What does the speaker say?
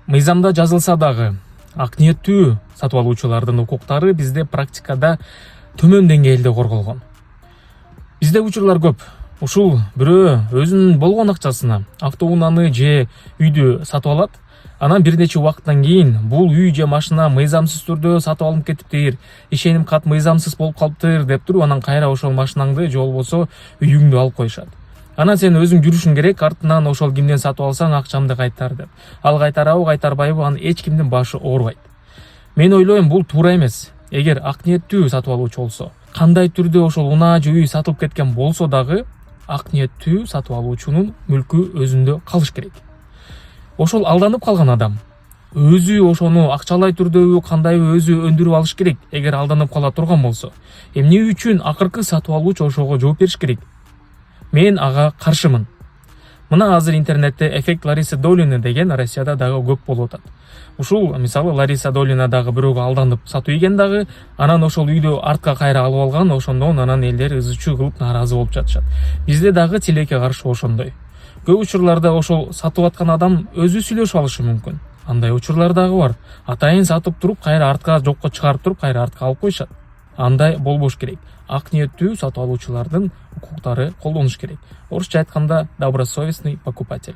мыйзамда жазылса дагы ак ниеттүү сатып алуучулардын укуктары бизде практикада төмөн деңгээлде корголгон. Бизде учурлар көп. Ушул бирөө өзүнүн болгон акчасына автоунааны же үйдү сатып алат. Анан бир нече убакыттан кийин бул үй же машина мыйзамсыз түрдө сатып алынып кетиптир, ишеним кат мыйзамсыз болуп калыптыр деп туруп, анан кайра ошол машинаңды же болбосо үйүңдү алып коюшат. Анан сен өзүң жүрүшүң керек, артынан ошол кимден сатып алсаң акчамды кайтар деп. Ал кайтарабы, кайтарбайбы, аны эч кимдин башы оорубайт. Мен ойлойм, бул туура эмес. Эгер ак ниеттүү сатып алуучу болсо, кандай түрдө ошол унаа же үй сатылып кеткен болсо дагы, ак ниеттүү сатып алуучунун мүлкү өзүндө калыш керек. Ошол алданып калган адам өзү ошону акчалай түрдөбү, кандайбы өзү өндүрүп алыш керек. Эгер алданып кала турган болсо, эмне үчүн акыркы сатып алуучу ошого жооп бериш керек? Мен ага каршымын. Мына азыр интернетте эффект Ларисы Долины деген Россияда дагы көп болуп атат. Ушул мисалы Лариса Долина дагы бирөөгө алданып сатып ийген дагы, анан ошол үйдү артка кайра алып алган, ошондон анан элдер ызы-чуу кылып нааразы болуп жатышат. Бизде дагы тилекке каршы ошондой. Көп учурларда ошол сатып аткан адам өзү сүйлөшүп алышы мүмкүн. Андай учурлар дагы бар. Атайын сатып туруп, кайра артка жокко чыгарып туруп, кайра артка алып коюшат. Андай болбош керек. Ак ниеттүү сатып алуучулардын укуктары колдонулуш керек. Орусча айтканда, добросовестный покупатель.